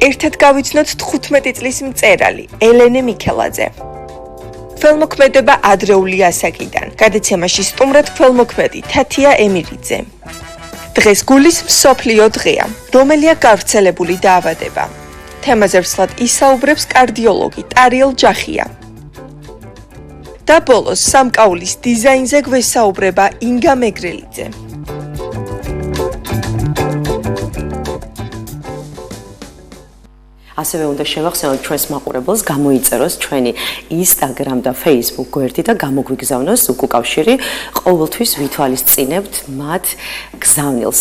ერთად გავიცნოთ 15 წლის მწერალი ელენე მიქელაძე. Ხელმოქმედება ადრეული ასაკიდან. გადაცემაში სტუმრად ხელმოქმედი თათია ემირიძე. დღეს გულის მსოფლიო დღეა, რომელია გავრცელებული დაავადება. თემაზე ვსვლად ისაუბრებს კარდიოლოგი ტარიელ ჯახია. და ბოლოს სამკაულის დიზაინზე გვესაუბრება ინგა მეგრელიძე. ასევე უნდა შევახსენოთ ჩვენს მაყურებელს გამოიწეროს ჩვენი Instagram და Facebook გვერდი და გამოგვიგზავნოს უკავშირი ყოველთვის ვითვალისწინებთ მათ გზავნილს.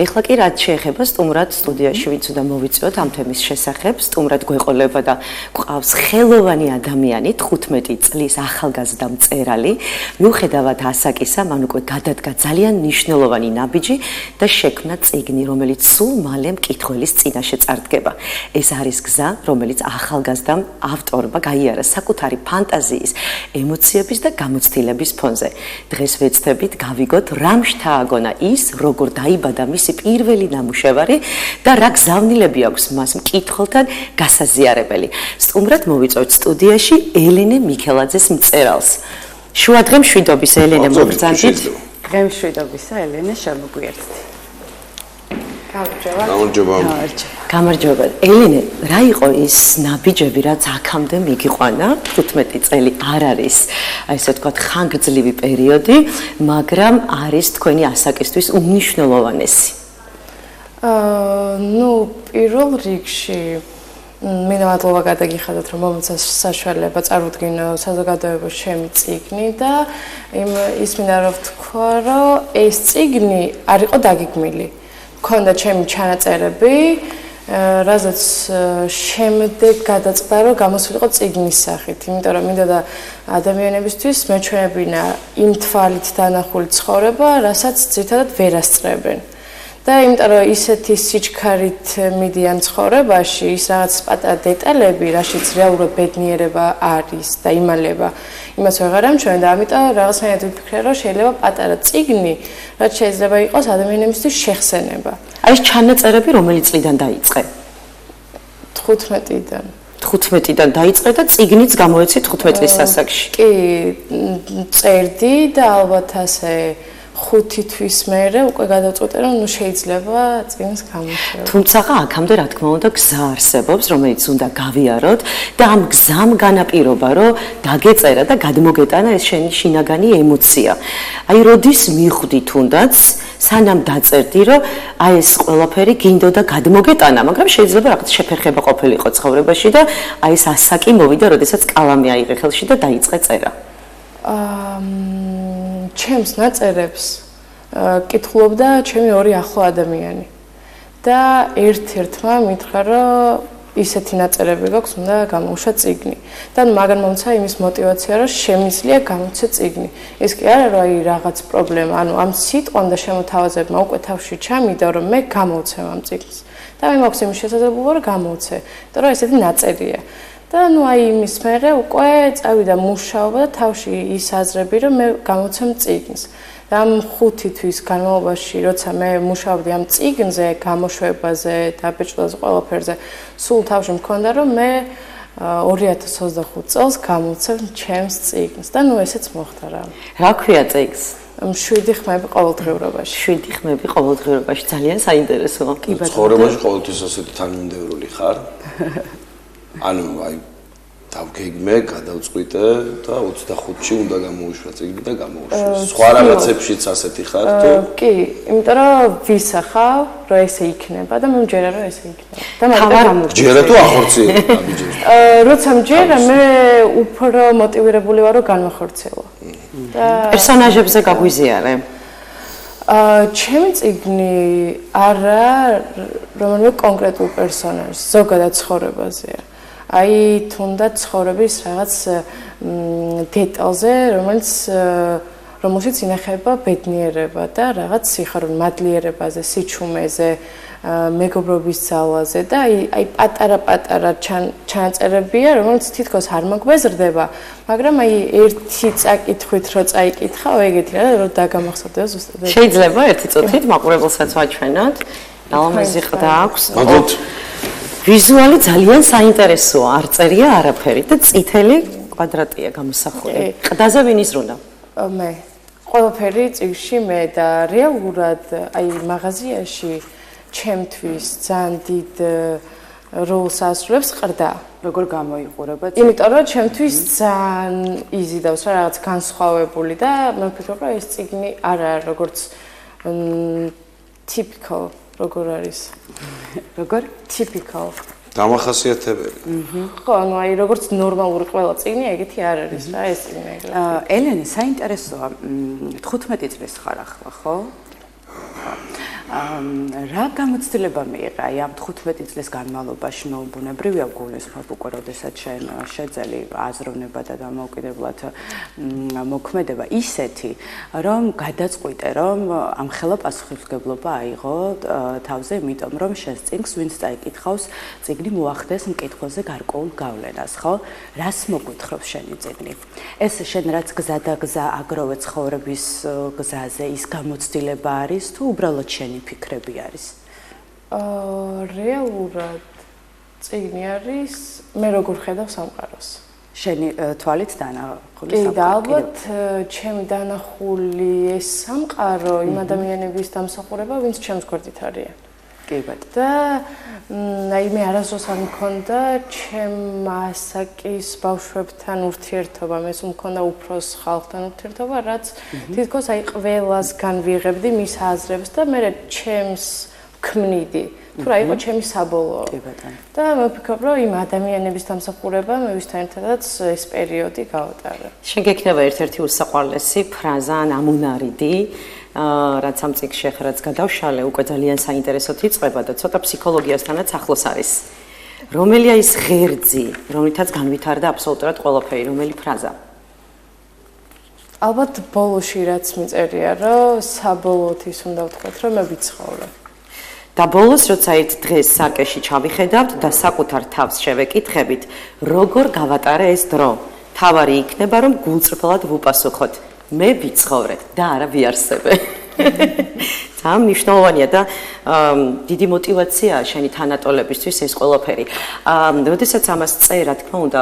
ეხლა კი რაც შეეხება სტუმრად სტუდიაში ვინც უნდა მოვიწვიოთ ამ თემის შესახებ, სტუმრად გვეყოლება და გვყავს ხელოვანი ადამიანი 15 წლის ახალგაზრდა მწერალი, მიუხედავად ასაკისა, მან უკვე გადადგა ძალიან მნიშვნელოვანი ნაბიჯი და შექმნა წიგნი, რომელიც სულ მალე მკითხველის წინაშე წარდგება. ეს არის გზა, რომელიც ახალგაზრდამ ავტორმა გაიარა საკუთარი ფანტაზიის, ემოციების და გამოცდილების ფონზე. დღეს ვეცდებით გავიგოთ, რამ შთააგონა ის, როგორ დაიბადა მისი პირველი ნამუშევარი და რა გზავნილები აქვს მას მკითხველთან გასაზიარებელი. სტუმრად მოვიწვევთ სტუდიაში ელენე მიქელაძეს მწერალს. შუადღე მშვიდობის ელენე მოგბრძანდით. დღე მშვიდობისა ელენე შემოგვიერთდი. გამარჯობა. ელენე, რა იყო ის ნაბიჯები, რაც აქამდე მიგიყვანა? 15 წელი არ არის, ასე ვთქვათ, ხანგრძლივი პერიოდი, მაგრამ არის თქვენი ასაკისთვის უმნიშვნელოვანესი. პირველ რიგში მინდა მადლობა გადაგიხადოთ, რომ მომეცა საშუალება წარუდგინო საზოგადოებაში ჩემი წიგნი და ის მინდა რომ ვთქვა, რომ ეს წიგნი არ იყო დაგეგმილი. მქონდა ჩემი ჩანაწერები, რაზეც შემდეგ გადაწყდა, რომ გამოსულიყო წიგნის სახით, იმიტომ რომ მინდოდა ადამიანებისთვის მეჩვენებინა იმ თვალით დანახული ცხოვრება, რასაც ძირითადად ვერ ასწრებენ. და იმიტომ რომ ისეთი სიჩქარით მიდიან ცხოვრებაში, ის რაღაც პატარა დეტალები, რაშიც რეალურად ბედნიერება არის და იმალება, იმას ვეღარ ამჩვენ და ამიტომ რაღაცნაირად ვიფიქრე, რომ შეიძლება პატარა წიგნი, რაც შეიძლება იყოს ადამიანებისთვის შეხსენება. აი ეს ჩანაწერები რომელი წლიდან დაიწყე? 15-დან. 15-დან დაიწყე და წიგნიც გამოეცი 15 წლის ასაკში. კი, წერდი და ალბათ ასე 5 თვის მერე უკვე გადავწყვეტე, რომ შეიძლება წიგნის გამოშვება. თუმცა აქამდე რა თქმა უნდა გზა არსებობს, რომელიც უნდა გავიაროთ და ამ გზამ განაპირობა, რომ დაგეწერა და გადმოგეტანა ეს შენი შინაგანი ემოცია. აი როდის მიხვდი თუნდაც, სანამ დაწერდი, რომ აი ეს ყველაფერი გინდოდა გადმოგეტანა, მაგრამ შეიძლება რაღაც შეფერხება ყოფილიყო ცხოვრებაში და აი ეს ასაკი მოვიდა, როდესაც კალამი აიღე ხელში და დაიწყე წერა. ჩემს ნაწერებს კითხულობდა ჩემი ორი ახლო ადამიანი და ერთ-ერთმა მითხრა, რომ ისეთი ნაწერები გაქვს, უნდა გამოუშვა წიგნი. და მაგან მომცა იმის мотиваცია, რომ შემიძლია გამოცე წიგნი. ეს კი არა, რომ აი რაღაც პრობლემა, ანუ ამ სიტყვამ და შემოთავაზებმა უკვე თავში ჩამიდა, რომ მე გამოვცემ ამ წიგნს. და მე მაქვს იმის შესაძლებლობა, რომ გამოვცე, იმიტომ რომ ესეთი ნაწერია. და აი იმის მერე უკვე წავიდა მუშაობა და თავში ის აზრები, რომ მე გამოცემ წიგნს. და ამ 5 თვის განმავლობაში, როცა მე მუშაობდი ამ წიგნზე, გამოშვებაზე, დაბეჭდაზე, ყველაფერზე, სულ თავში მქონდა, რომ მე 2025 წელს გამოვცემ ჩემს წიგნს და ესეც მოხდა რა. რა ქვია წიგნს? 7 ხმები ყოველდღიურობაში. 7 ხმები ყოველდღიურობაში, ძალიან საინტერესო. ცხოვრებაში ყოველთვის ასეთი თანმიმდევრული ხარ? ანუ აი დავგეგმე, გადავწყვიტე და 25-ში უნდა გამოუშვა წიგნი და გამოუშვა. სხვა რაღაცებშიც ასეთი ხარ თუ? კი, იმიტომ რომ ვისახავ, რომ ესე იქნება და მე მჯერა რომ ესე იქნება. და მაგრამ ჯერა თუ ახორციელებ ნაბიჯებს? როცა მჯერა, მე უფრო მოტივირებული ვარ რომ განვახორციელო. და პერსონაჟებზე გაგვიზიარე? ჩემი წიგნი არა რომელიმე კონკრეტულ პერსონაჟს, ზოგადად ცხოვრებაზეა. აი თუნდაც ცხოვრების რაღაც დეტალზე, რომელშიც ინახება ბედნიერება და რაღაც სიხარული მადლიერებაზე, სიჩუმეზე, მეგობრობის ძალაზე და აი პატარა ჩანაწერებია, რომელიც თითქოს არ მოგვეზრდება, მაგრამ აი ერთი წაკითხვით რო წაიკითხავ, ეგეთი რა, რომ დაგამახსოვდება ზუსტად. შეიძლება ერთი წუთით მაყურებელსაც ვაჩვენოთ. რა მეზი ყდა აქვს? ვიზუალი ძალიან საინტერესოა, არ წერია არაფერი და წითელი კვადრატია გამოსახული. ყდაზე ვინ იზრუნდა? მე. ყველაფერი წიგნში მე და რეალურად აი მაღაზიაში ჩემთვის ძალიან დიდ როლს ასრულებს ყრდა. როგორ გამოიყურება? იმიტომ რომ ჩემთვის ძალიან იზიდავს რა რაღაც განსხვავებული და მე ვფიქრობ რომ ეს წიგნი არ არის როგორც typical როგორ არის? როგორ? typical დამახასიათებელი. ხო, ანუ აი როგორც ნორმალური ყველა წიგნი, ეგეთი არ არის რა ეს წიგნი ეგრე. ელენე, საინტერესოა, 15 წლის ხარ ახლა, ხო? რა გამოცდილება მიიღე აი ამ 15 წლის განმავლობაში მოუბუნებრივია გულისხმობ უკვე როდესაც შენ შეძელი აზროვნება და დამოუკიდებლად მოქმედება ისეთი რომ გადაწყვიტე რომ ამხელა პასუხისმგებლობა აიღო თავზე იმიტომ რომ შენს წიგნს ვინც წაიკითხავს წიგნი მოახდეს მკითხვაზე გარკვეულ გავლენას ხო რას მოგვითხრობს შენი წიგნი ეს შენ რაც გზა და გზა აგროვე ცხოვრების გზაზე ის გამოცდილება არის თუ უბრალოდ შენი ფიქრები არის? რეალურად წიგნი არის მე როგორ ხედავ სამყაროს. შენი თვალით დანახული სამყარო. კი, და ალბათ ჩემი დანახული ეს სამყარო იმ ადამიანების დამსახურება, ვინც ჩემს გვერდით არიან. კი, ბატონო. და აი მე არასდროს არ მქონდა ჩემ ასაკის ბავშვებთან ურთიერთობა, მეს მქონდა უფროს ხალხთან ურთიერთობა, რაც თითქოს აი ყველასგან ვიღებდი მის აზრებს და მე ჩემს ვქმნიდი. თუ რა იყო ჩემი საბოლოო. კი, ბატონო. და მე ვფიქრობ, რომ იმ ადამიანების დამსახურება მე ვისთან ერთადაც ეს პერიოდი გავატარე. შენ გექნება ერთ-ერთი უსაყვარლესი ფრაზა ან ამუნარიდი რაც ამ წიგნში ახლა რაც გადავშალე უკვე ძალიან საინტერესოდ იწყება და ცოტა ფსიქოლოგიასთანაც ახლოს არის. რომელია ის ღერძი, რომლითაც განვითარდა აბსოლუტურად ყველაფერი, რომელი ფრაზა? ალბათ ბოლოში რაც მიწერია, რომ საბოლოოდ ის უნდა ვთქვათ, რომ მე ვიცხოვრე. და ბოლოს როცა ერთ დღეს სარკეში ჩავიხედავთ და საკუთარ თავს შევეკითხებით, როგორ გავატარე ეს დრო? თავარი იქნება რომ გულწრფელად ვუპასუხოთ. მე ვიცხოვრე და არა ვიარსებე. ძალიან მნიშვნელოვანია და დიდი мотиваციაა შენი თანატოლებისთვის ეს ყველაფერი. როდესაც ამას წერ, რა თქმა უნდა,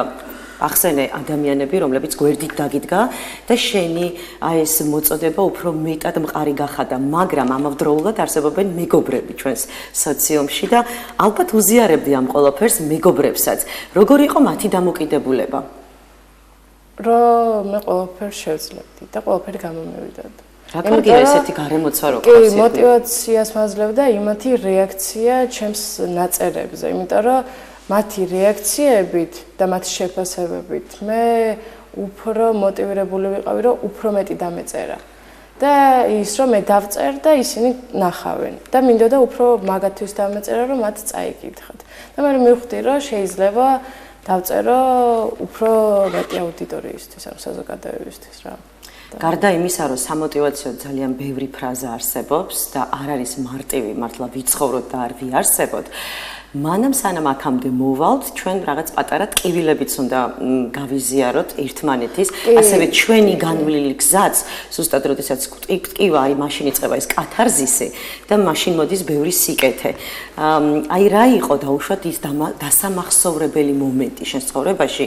ახსენე ადამიანები, რომლებიც გვერდით დაგიდგა და შენი აი ეს მოწოდება უფრო მეტად მყარი გახადა, მაგრამ ამავდროულად არსებობენ მეგობრები ჩვენს სოციუმში და ალბათ უზიარებდი ამ ყველაფერს მეგობრებსაც. როგორი იყო მათი დამოკიდებულება? რომ მე ყველაფერს შევძლებდი და ყველაფერი გამომევიდოდა. რატომ კი ესეთი გარემოცა რო კი, мотиваციას მაძლევდა იმათი რეაქცია ჩემს ნაწერებზე, იმიტომ რომ მათი რეაქციებით და მათი შეფასებებით მე უფრო მოტივირებული ვიყავი, რომ უფრო მეტი დამეწერა. და ის რომ მე დავწერ და ისინი ნახავენ და მინდოდა უფრო მაგათთვის დამეწერა, რომ მათ წაიკითხათ. და მე მივხვდი, რომ შეიძლება დავწერო უფრო მეტი აუდიტორიისთვის, ანუ საზოგადოებისთვის რა. გარდა იმისა, რომ სამოტივაციო ძალიან ბევრი ფრაზა არსებობს და არ არის მარტივი, მართლა ვიცხოვროთ და არ ვიარსებოთ. მანამ სანამ აქამდე მოვალთ, ჩვენ რაღაც პატარა ტკივილებიც უნდა გავიზიაროთ ერთმანეთის, ასევე ჩვენი განვლილი გზაც, ზუსტად როდესაც ტკივა, აი მაშინ იწყება ეს კათარზისი და მაშინ მოდის ბევრი სიკეთე. აი რა იყო დაუშვათ ის დასამახსოვრებელი მომენტი შენ ცხოვრებაში,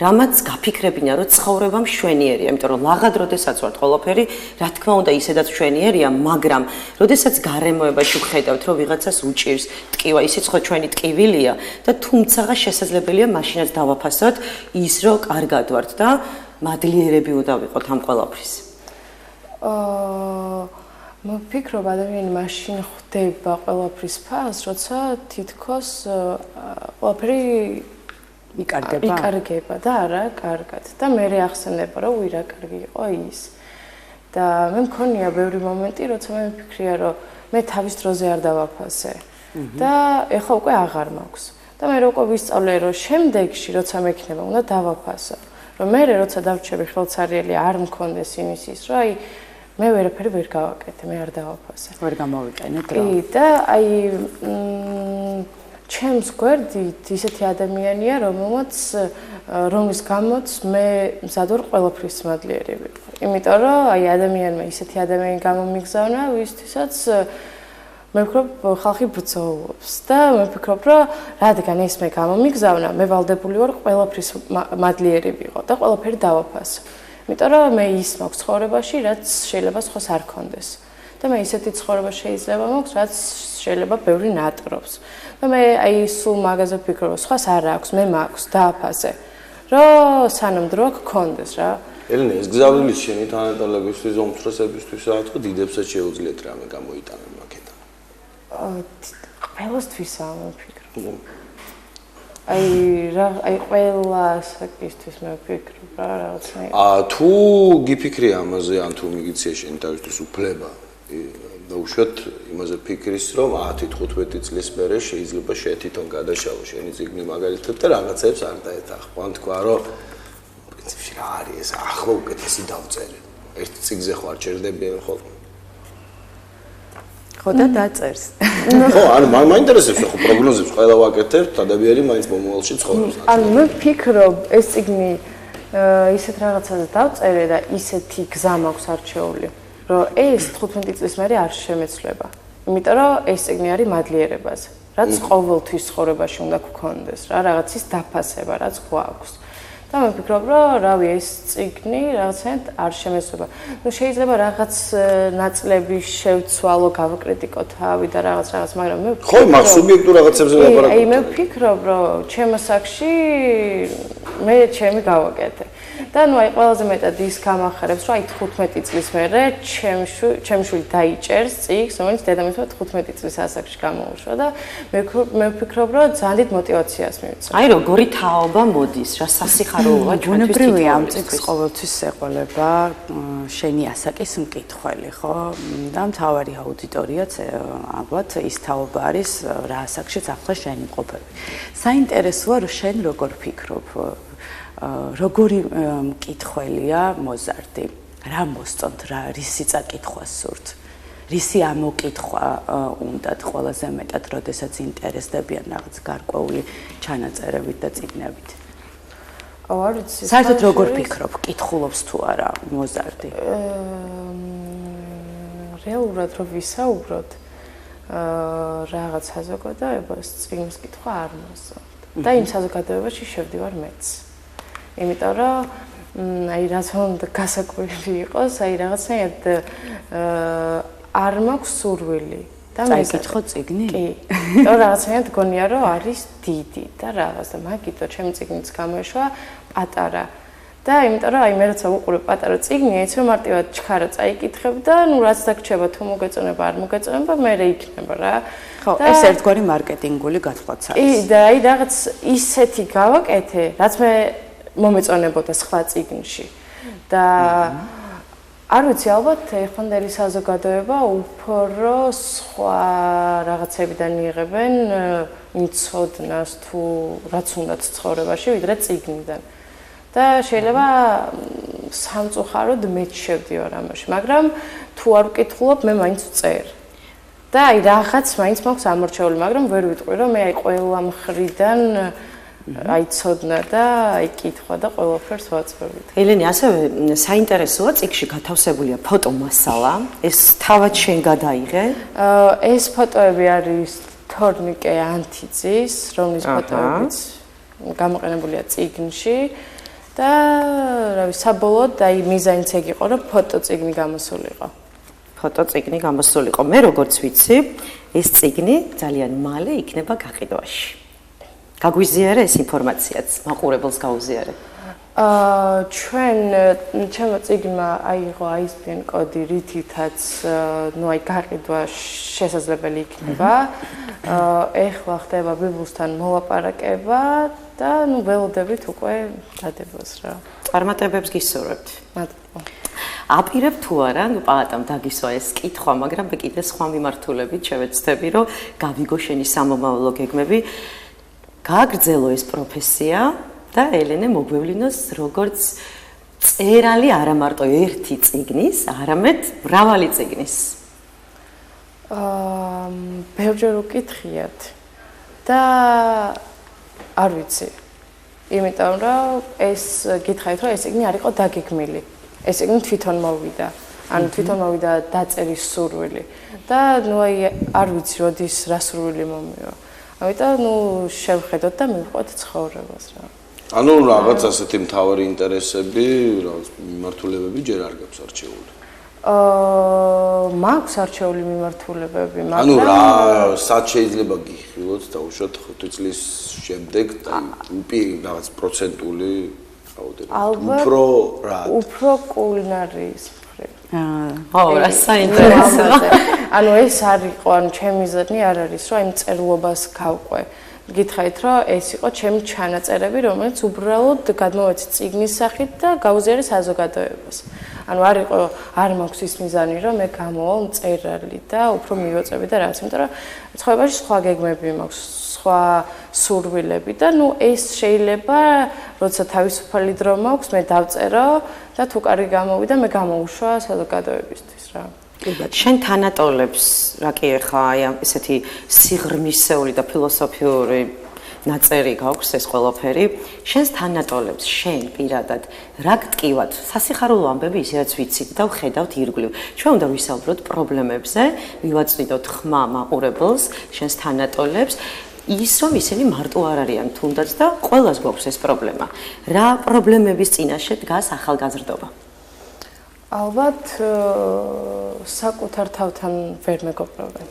რამაც გაფიქრებინა, რომ ცხოვრება მშვენიერია, იმიტომ რომ ლაღად როდესაც ვართ ყველაფერი, რა თქმა უნდა ისედაც მშვენიერია, მაგრამ როდესაც გარემოებაში ვხედავთ, რომ ვიღაცას უჭირს ტკივა, ისიც ხო ჩვენი ტკივილია და თუმცაღა შესაძლებელია მაშინაც დავაფასოთ ის რომ კარგად ვართ და მადლიერები უნდა ვიყოთ ამ ყველაფრის. მე ვფიქრობ ადამიანი მაშინ ხვდება ყველაფრის ფასს, როცა თითქოს ყველაფერი იკარგება და არა კარგად და მე ახსენდება რომ უირა კარგი იყო ის. და მე მქონია ბევრი მომენტი, როცა მე ვფიქრია რომ მე თავის დროზე არ დავაფასე. და ეხლა უკვე აღარ მაქვს. და მე უკვე ვისწავლე რომ შემდეგში როცა მექნება უნდა დავაფასო. რომ მე როცა დავრჩები ხელცარიელი არ მქონდეს იმის ის რომ აი მე ვერაფერი ვერ გავაკეთე, მე არ დავაფასე. ვერ გამოვიყენე დრო. კი და აი ჩემს გვერდით ისეთი ადამიანია რომლის გამოც მე მზად ვარ ყველაფრის მადლიერი ვიყო. იმიტომ რომ აი ადამიანმა ისეთი ადამიანი გამომიგზავნა, ვისთვისაც მე ვფიქრობ ხალხი ბრძოლობს და მე ვფიქრობ რომ რადგან ეს მე გამომიგზავნა მე ვალდებული ვარ ყველაფრის მადლიერი ვიყო და ყველაფერი დავაფასო. იმიტომ რომ მე ის მაქვს ცხოვრებაში რაც შეიძლება სხვას არ კონდეს. და მე ისეთი ცხოვრება შეიძლება მაქვს რაც შეიძლება ბევრი ნატრობს. და მე აი სულ მაგაზე ვფიქრობ სხვას არ აქვს მე მაქვს დააფასე. რომ სანამდრო გქონდეს რა. ელენე ეს გზავნილი შენი თანატოლებისთვის უმცროსებისთვის რა დიდებსაც შეუძლიათ რამე გამოიტანენ მაგეთან. ყველასთვისაა მე ვფიქრობ. აი ყველა საკისთვის მე ვფიქრობ რა რაღაცა. თუ გიფიქრია ამაზე ან თუ მიგიცია შენ თავისთვის უფლება და უშუალოდ იმაზე ფიქრის რომ 10-15 წლის მერე შეიძლება შე თვითონ გადაშალო შენი წიგნი მაგალითად და რაღაცებს არ დაეთახო. ან თქვა რომ პრინციპში რა არის ეს ახლა უკეთესი დავწერე. ერთ წიგნზე ხო არ ჩერდებიან ხოლმე. ხო და დაწერს. ხო, ანუ მაინტერესებს ხო პროგნოზებს ყველა ვაკეთებთ, ადამიანი მაინც მომავალში ცხოვრობს. ანუ მე ვფიქრობ ეს წიგნი ისეთ რაღაცაზე დავწერე და ისეთი გზა მაქვს არჩეული, რომ ეს 15 წლის მერე არ შემეცვლება. იმიტომ რომ ეს წიგნი არის მადლიერებაზე, რაც ყოველთვის ცხოვრებაში უნდა გქონდეს, რა რაღაცის დაფასება, რაც გვაქვს. და მე ვფიქრობ, რომ რავი ეს წიგნი რაღაცნაირად არ შემეცვლება. ნუ შეიძლება რაღაც ნაწლები შევცვალო, გავაკრიტიკო თავი და რაღაც, მაგრამ მე ხო, მაგ სუბიექტურ რაღაცებზე ლაპარაკობ. აი მე ვფიქრობ, რომ ჩემო საკში მე ჩემი გავაკეთე. და ნუ აი ყველაზე მეტად ის გამახარებს, რომ აი 15 წლის მერე ჩემი შვილი დაიჭერს წიგნს, რომელიც დედამისმა 15 წლის ასაკში გამოუშვა და მე ვფიქრობ, რომ ძალიან დიდ მოტივაციას მივიცემ. აი როგორი თაობა მოდის, რა სასიხარულოა ჩვენთვის ბუნებრივია ამ წიგნს ყოველთვის ეყოლება შენი ასაკის მკითხველი, ხო? და მთავარი აუდიტორიაც ალბათ ის თაობა არის რა ასაკშიც ახლა შენი მყოფები. საინტერესოა რომ შენ როგორ ფიქრობ როგორი მკითხველია მოზარდი? რა მოსწონთ, რისი წაკითხვა სურთ? რისი ამოკითხვა უნდათ ყველაზე მეტად, როდესაც ინტერესდებიან რაღაც გარკვეული ჩანაწერებით და წიგნებით? არ ვიცი. საერთოდ როგორ ფიქრობ, კითხულობს თუ არა მოზარდი? რეალურად რო ვისაუბროთ, რაღაც საზოგადოებას წიგნის კითხვა არ მოსწონთ. და იმ საზოგადოებაში შევდივარ მეც. იმიტომ რომ აი რაც უნდა გასაკვირი იყოს, აი რაღაცნაირად არ მაქვს სურვილი და მე წაიკითხო წიგნი? კი. და რაღაცნაირად გონია რომ არის დიდი და რაღაც და მაგითო ჩემი წიგნიც გამოეშვა პატარა. და იმიტომ რომ აი მე როცა ვუყურებ პატარა წიგნი, ეცე მარტივად ჩქარა წაიკითხებ და ნუ რაც დაგრჩება თუ მოგეწონება არ მოგეწონება, მე იქნება რა. ხო, ეს ერთგვარი მარკეტინგული გათვლაც არის. კი, და აი რაღაც ისეთი გავაკეთე, რაც მე მომეწონებოდა სხვა წიგნში. და არ ვიცი, ალბათ ეხანდელი საზოგადოება უფრო სხვა რაღაცებიდან იღებენ იმ ცოდნას თუ რაც უნდათ ცხოვრებაში, ვიდრე წიგნიდან. და შეიძლება სამწუხაროდ მეც შევდივარ ამაში, მაგრამ თუ არ ვკითხულობ, მე მაინც ვწერ. და აი რაღაც მაინც მაქვს ამორჩეული, მაგრამ ვერ ვიტყვი, რომ მე აი ყველა მხრიდან აი ცოდნა და აი კითხვა და ყველაფერს ვაწვევით. ელენე, ასევე საინტერესოა წიგნში გათავსებულია ფოტომასალა. ეს თავად შენ გადაიღე? ეს ფოტოები არის თორნიკე ანთიძის, რომლის ფოტოებიც გამოყენებულია წიგნში. და რავი, საბოლოოდ აი მიზანიც ეგ იყო, რომ ფოტოწიგნი გამოსულიყო. ფოტოწიგნი გამოსულიყო. მე როგორც ვიცი, ეს წიგნი ძალიან მალე იქნება გაყიდვაში. გაგვიზიარე ეს ინფორმაციაც, მაყურებელს გაუზიარე. ჩემო წიგნმა აიღო ISBN კოდი, რითითაც ნუ აი გაყიდვა შესაძლებელი იქნება. ეხლა ხდება ბიბლსთან მოლაპარაკება და ნუ ველოდებით უკვე დადებას რა. წარმატებებს გისურვებთ. მადლობა. აპირებ თუ არა, ნუ პაატამ დაგისვა ეს კითხვა, მაგრამ მე კიდე სხვა მიმართულებით შევეცდები, რომ გავიგო შენი სამომავლო გეგმები. გააგრძელო ეს პროფესია და ელენე მოგვევლინოს როგორც წერალი არა მარტო ერთი წიგნის, არამედ მრავალი წიგნის. ბევრჯერ უკითხიათ და არ ვიცი. იმიტომ რომ ეს გითხარით, რომ ეს წიგნი არ იყო დაგეგმილი. ეს წიგნი თვითონ მოვიდა. ანუ თვითონ მოვიდა დაწერის სურვილი და ნუ აი არ ვიცი როდის რა სურვილი მომივა. ამიტომ ნუ შევხედოთ და მივყვეთ ცხოვრებას რა. ანუ რაღაც ასეთი მთავარი ინტერესები, რაღაც მიმართულებები ჯერ არ გაქვს არჩეული. მაქვს არჩეული მიმართულებები, მაგრამ ანუ რა სად შეიძლება გიხილოთ დაუშვათ 5 წლის შემდეგ და რაღაც პროცენტული ალბათ უფრო კულინარიის მხრივ. რა საინტერესოა. ანუ ეს არ იყო, ანუ ჩემი ზრნი არ არის, რომ აი მწერლობას გავყვე. გითხარით, რომ ეს იყო ჩემი ჩანაწერები, რომელიც უბრალოდ გადმოვეცი წიგნის სახით და გავუზიარე საზოგადოებას. ანუ არ მაქვს ის მიზანი, რომ მე გამოვალ მწერალი და უფრო მივაწევი და რაღაც, იმიტომ რომ ცხოვრებაში სხვა გეგმები მაქვს, სხვა სურვილები და ნუ ეს შეიძლება, როცა თავისუფალი დრო მაქვს, მე დავწერო და თუ კარგი გამოვიდა, მე გამოვუშვა საზოგადოებისთვის რა. შენ თანატოლებს რა კი ხა აი ესეთი სიღრმისეული და ფილოსოფიური ნაწერი გაქვს ეს ყველაფერი შენს თანატოლებს შენ პირადად რა გტკივად სასიხარულო ამბები ისედაც ვიცით და ვხედავთ ირგვლივ ჩვენ უნდა ვისაუბროთ პრობლემებზე ვივაწვიდოთ ხმა მაყურებელს შენს თანატოლებს ის რომ ისინი მარტო არ არიან თუნდაც და ყველას გვაქვს ეს პრობლემა რა პრობლემების წინაშე დგას ახალგაზრდობა ალბათ საკუთარ თავთან ვერ მეგობრობენ.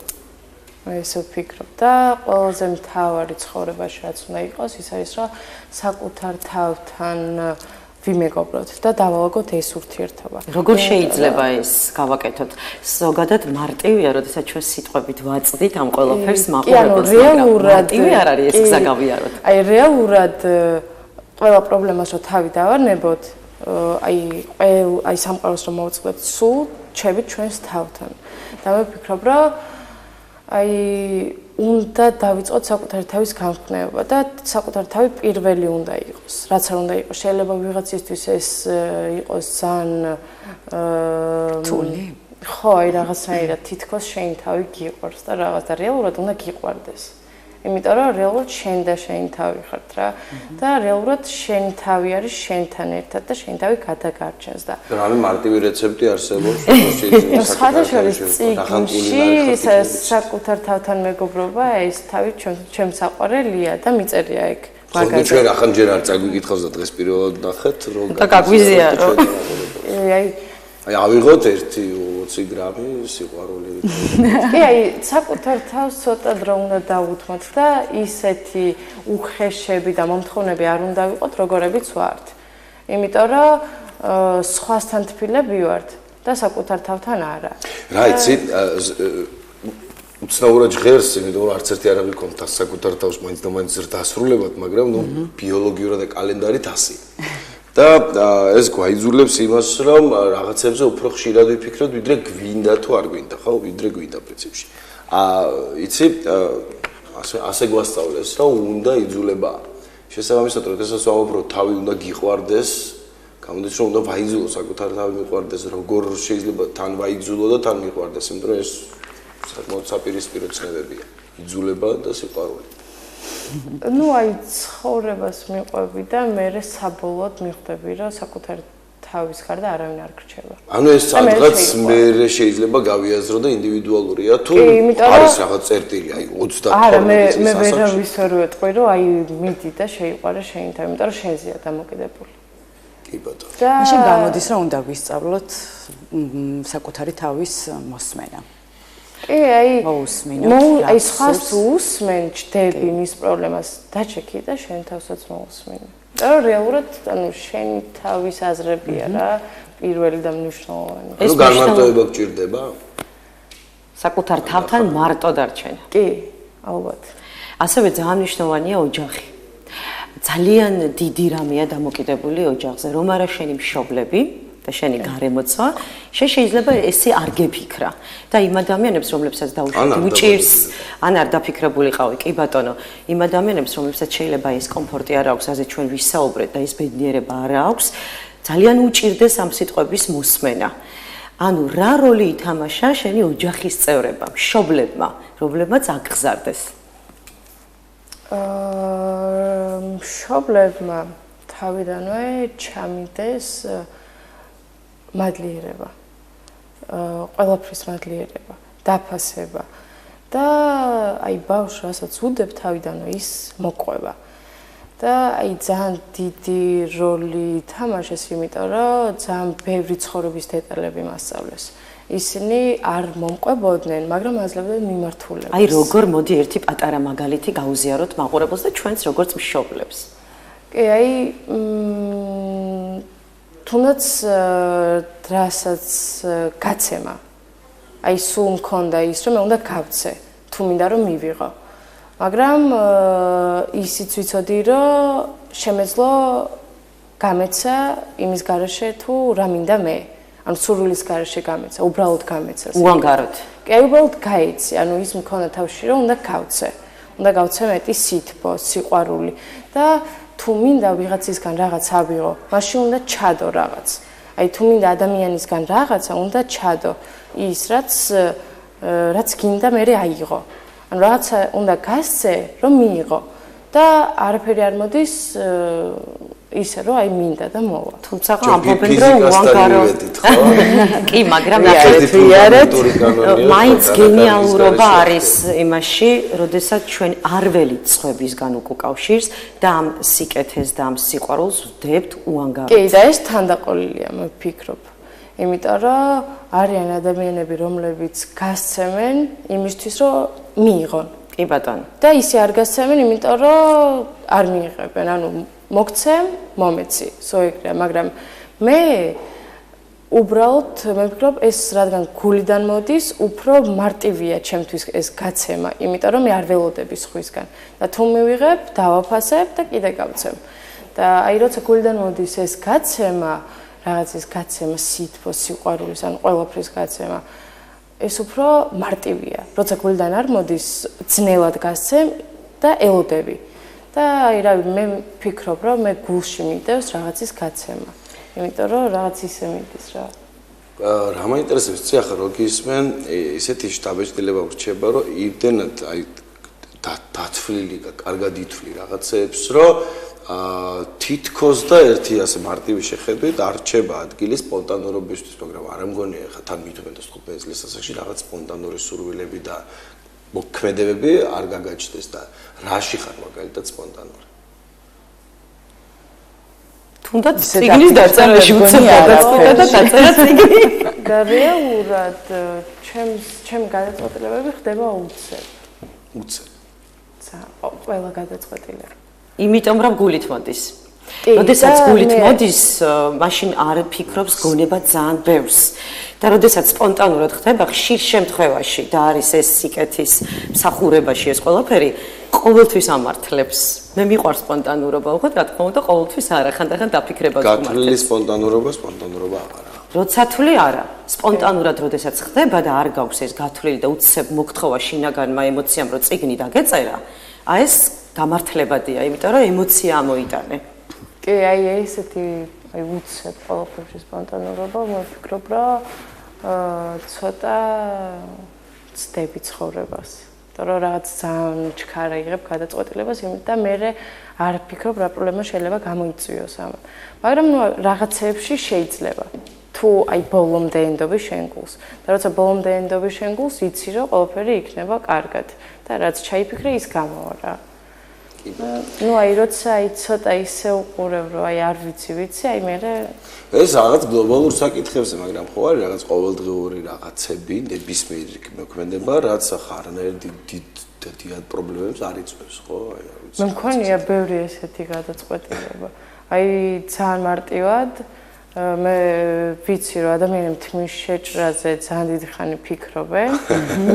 ეს ვფიქრობ და ყველაზე მთავარი ცხოვრებაში რაც უნდა იყოს, ის არის რომ საკუთარ თავთან ვიმეგობროთ და დავალაგოთ ეს ურთიერთობა. როგორ შეიძლება ეს გავაკეთოთ? ზოგადად მარტივია, როდესაც ჩვენ სიტყვებით ვაწვდით ამ ყველაფერს მაყურებელს, მაგრამ მარტივი არ არის ეს გზა გავიაროთ. აი რეალურად ყველა პრობლემას რო თავი დავარნებოთ აი სამყაროს რომ მოვწყდეთ სულ ჩებით ჩვენს თავთან და მე ვფიქრობ რომ აი უნდა დავიწყოთ საკუთარი თავის განხნეობა და საკუთარი თავი პირველი უნდა იყოს რაც არ უნდა იყოს შეიძლება ვიღაცისთვის ეს იყოს ძალიან თული ხო აი რაღაცნაირად თითქოს შენი თავი გიყვარს და რაღაც და რეალურად უნდა გიყვარდეს იმიტომ რომ რეალურად შენ და შენი თავი ხართ რა და რეალურად შენი თავი არის შენთან ერთად და შენი თავი გადაგარჩენს და რამე მარტივი რეცეპტი არსებობს წიგნში საკუთარ თავთან მეგობრობა ეს თავი ჩემს საყვარელია და მიწერია ეგ მაგალითად ჩვენ ახანჯერ არ წაგვიკითხავს და დღეს პირველად ნახეთ რომ და გაგვიზია რომ აი ავიღოთ 1-20 გრამი სიყვარული. კი, აი საკუთარ თავს ცოტა დრო უნდა დავუთმოთ და ისეთი უხეშები და მომთხოვნები არ უნდა ვიყოთ, როგორებიც ვართ. იმიტომ რომ სხვასთან თბილები ვართ და საკუთარ თავთან არა. რა იცი, უცნაურად ჟღერს, იმიტომ რომ არც ერთი არ გიქონდა საკუთარ თავს მაინც და მაინც დასრულებად, მაგრამ ნუ ბიოლოგიურად და კალენდარით 100. და ეს გვაიძულებს იმას, რომ რაღაცებზე უფრო ხშირად ვიფიქროთ, ვიდრე გვინდა თუ არ გვინდა, ხო? ვიდრე გვინდა პრინციპში. იცი, ასე გვასწავლეს, რომ უნდა იძულება. შესაბამისად, როდესაც ვამბობ, თავი უნდა გიყვარდეს, გამოდის რომ უნდა ვაიძულო საკუთარ თავი მიყვარდეს, როგორ შეიძლება თან ვაიძულო და თან მიყვარდეს, იმიტომ რომ ეს საკმაოდ საპირისპირო ცნებებია. იძულება და სიყვარული. ნუ აი ცხოვრებას მიყვები და მე საბოლოოდ მიხვდები რომ საკუთარი თავის გარდა არავინ არ გრჩება. ანუ ეს სადღაც მე შეიძლება გავიაზრო და ინდივიდუალურია თუ არის რაღაც წერტილი აი 30 არა მე ვერავის ვერ ვეტყვი რომ აი მიდი და შეიყვარე შენი თავი, იმიტომ რომ შენზეა დამოკიდებული. კი ბატონო. მაშინ გამოდის რომ უნდა ვისწავლოთ საკუთარი თავის მოსმენა. კი, აი სხვას უსმენ ჯდები მის პრობლემას დაჩექი და შენ თავსაც მოусმენი. და რეალურად ანუ შენი თავის აზრებია რა, პირველი და მნიშვნელოვანი. ეს განმარტოება გჭირდება? საკუთარ თავთან მარტო დარჩენა. კი, ალბათ. ასევე ძალიან მნიშვნელოვანია ოჯახი. ძალიან დიდი რამეა დამოკიდებული ოჯახზე, რომ არა შენი მშობლები და შენი გარემოცვა, შეიძლება ესე არ გეფიქრა და იმ ადამიანებს, რომლებსაც დაუშვით უჭირს, ან არ დაფიქრებულიყავი, კი ბატონო, იმ ადამიანებს, რომლებსაც შეიძლება ეს კომფორტი არ აქვს, ასე ჩვენ ვისაუბრეთ და ეს ბედნიერება არ აქვს, ძალიან უჭირდეს ამ სიტყვების მოსმენა. ანუ რა როლი ითამაშა შენი ოჯახის წევრებმა, მშობლებმა, რომლებმაც აგზარდეს? მშობლებმა თავიდანვე ჩამიდეს მადლიერება. ყველაფრის მადლიერება, დაფასება და აი ბავშვს რასაც უდებ თავიდანვე ის მოყვება. და აი ძალიან დიდი როლი ითამაშეს, იმიტომ რომ ძალიან ბევრი ცხოვრების დეტალები მასწავლეს. ისინი არ მომყვებოდნენ, მაგრამ აძლევდნენ მიმართულებას. აი როგორ მოდი ერთი პატარა მაგალითი გაუზიაროთ მაყურებელს და ჩვენც როგორც მშობლებს. კი, აი თუნდაც რასაც გაცემა. აი სულ მქონდა ის, რომ მე უნდა გავცე, თუ მინდა რომ მივიღო. მაგრამ ისიც ვიცოდი, რომ შემეძლო გამეცა იმის garaშე თუ რა მინდა მე. ანუ სურვილის garaშე გამეცა, უბრალოდ გამეცა. უანგაროდ. კი, უბრალოდ გაიცი, ანუ ის მქონდა თავში, რომ უნდა გავცე. უნდა გავცე მეტი სითბო, სიყვარული და თუ მინდა ვიღაცისგან რაღაც ავიღო, მაშინ უნდა ჩადო რაღაც. აი თუ მინდა ადამიანისგან რაღაცა, უნდა ჩადო ის, რაც გინდა მე აიღო. ანუ რაღაცა უნდა გასცე, რომ მიიღო და არაფერი არ მოდის ისე რომ აი მინდა და მოვა. თუმცა ამბობენ რომ უანგარო. კი, მაგრამ მაინც გენიალურობა არის იმაში, როდესაც ჩვენ არ ველიცხვებისგან უკავშირს და ამ სიკეთეს და ამ სიყვარულს ვდებთ უანგაროდ. კი, და ეს თანდაყოლილია, მე ვფიქრობ. იმიტომ რომ არიან ადამიანები, რომლებიც გასცემენ იმისთვის, რომ მიიღონ. კი ბატონო. და ისე არ გასცემენ, იმიტომ რომ არ მიიღებენ. ანუ მოგცემ, მომეცი, სოეგრია, მაგრამ მე უბრალოდ მე ვფიქრობ, ეს რადგან გულიდან მოდის, უფრო მარტივია ჩემთვის ეს გაცემა, იმიტომ რომ მე არ ველოდები სხვისგან. და თუ მივიღებ, დავაფასებ და კიდე გავცემ. და აი როცა გულიდან მოდის ეს გაცემა, რაღაცის გაცემა, სითბოს, სიყვარულის, ან ყველაფრის გაცემა, ეს უფრო მარტივია. როცა გულიდან არ მოდის, ძნელად გასცემ და ელოდები. და აი რა მე ვფიქრობ, რომ მე გულში მიდევს რაღაცის გაცემა. იმიტომ რომ რაღაც ისე მიდის რა. რა მაინტერესებს ცი ახლა რომ გისმენ, ესეთი შტაბეჭდილება ვრჩება, რომ იმდენად აი დათვლილი, კარგად ითვლი რაღაცებს, რომ თითქოს და ერთი ასე მარტივი შეხედვით არ რჩება ადგილი სპონტანურობისთვის, მაგრამ არ მგონია ხა თან მithumეტოს 15 წლის ასაკში რაღაც სპონტანური სურვილები და მოქმედებები არ გაგაჩნდეს და რაში ხარ მაგალითად სპონტანური? თუნდაც ციგნის დაწერაში უცებ გადაწყვეტა და დაწერა ციგნი. და რეალურად ჩემი გადაწყვეტილებები ხდება უცებ. უცებ. ყველა გადაწყვეტილება. იმიტომ რომ გულით მოდის. როდესაც გულით მოდის, მაშინ არ ფიქრობს გონება ძალიან ბევრს. და როდესაც სპონტანურად ხდება, ხშირ შემთხვევაში და არის ეს სიკეთის მსახურებაში ეს ყველაფერი, ყოველთვის ამართლებს. მე მიყვარს სპონტანურობა, უხოთ რა თქმა უნდა, ყოველთვის არა, ხანდახან დაფიქრებას გმართებს. გათვლილი სპონტანურობა აღარა. როცა თვლი არა, სპონტანურად როდესაც ხდება და არ გაქვს ეს გათვლილი და უცებ მოგთხოვა შინაგანმა ემოციამ, რომ წიგნი დაგეწერა, აი ეს გამართლებადია, იმიტომ რომ ემოცია ამოიტანე. კი, აი ესეთი აი უცებ ყველაფერში სპონტანურობა, მე ვფიქრობ, რომ ცოტა ცდები ცხოვრებას. იმიტომ რომ რაღაც ძალიან ჩქარა იღებ გადაწყვეტილებას, იმიტომ და მე არ ვფიქრობ, რა პრობლემა შეიძლება გამოიწვიოს ამან. მაგრამ რაღაცეებში შეიძლება. თუ აი ბოლომდე ენდობი შენ გულს. და როცა ბოლომდე ენდობი შენ გულს, იცი რომ ყველაფერი იქნება კარგად. და რაც ჩაიფიქრე, ის გამოვა რა. ну აი როცა აი ცოტა ისე უყურებ რომ აი არ ვიცი აი მე ეს რაღაც გლობალურ საკითხებზე მაგრამ ხო არის რაღაც ყოველდღიური რაღაცები ნებისმიერი მოქმედება რაც ხარნერ დიდ პრობლემებს არ იწვევს ხო აი არ ვიცი მე მქონია ბევრი ესეთი გადაწყვეტილება აი ძალიან მარტივად მე ვიცი რომ ადამიანები თმის შეჭრაზე ძალიან დიდი ხანი ფიქრობენ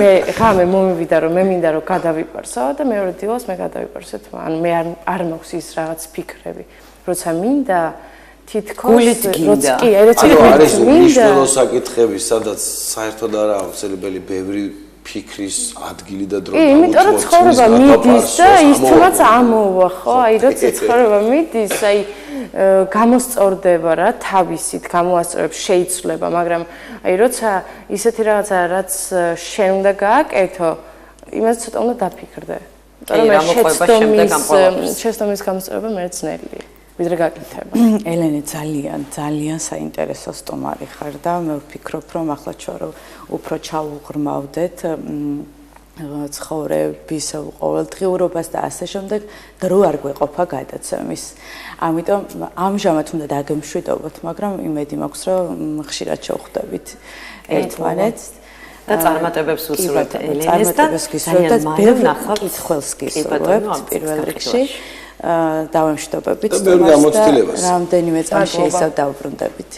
მე ხამე მომივიდა რომ მე მინდა რომ გადავიპარსო და მეორე დილას მე გადავიპარსე თმა ანუ მე არ მაქვს ის რაღაც ფიქრები როცა მინდა თითქოს როცა კი როცა არის მნიშვნელო საკითხები სადაც საერთოდ არა აუცილებელი ბევრი ფიქრის ადგილი და დრო კი, იმიტომ რომ ცხოვრება მიდის და ის თმაც ამოვა, ხო? აი, როცა ცხოვრება მიდის, აი გამოსწორდება რა, თავისით გამოასწორებს, შეიცვლება, მაგრამ აი როცა ისეთი რაღაცა, რაც შენ უნდა გააკეთო, იმას ცოტა უნდა დაფიქრდე. იმიტომ რომ შეცდომის შეცდომის გამოსწორება მე ძნელია. ვიდრე გაკეთება. ელენე ძალიან საინტერესო სტუმარი ხარ და მე ვფიქრობ, რომ ახლა ჩვენ უფრო ჩავუღრმავდეთ ცხოვრების ყოველდღიურობას და ასე შემდეგ, დრო არ გვეყოფა გადაცემის. ამიტომ ამჟამად უნდა დაგემშვიდობოთ, მაგრამ იმედი მაქვს, რომ ხშირად შევხვდებით ერთმანეთს. და წარმატებებს ვუსურვებთ ელენეს და ძალიან მალე ნახავთ კითხველს გისურვებთ პირველ რიგში. დავემშვიდობებით სტუმარს და რამდენიმე წამში ისევ დავბრუნდებით.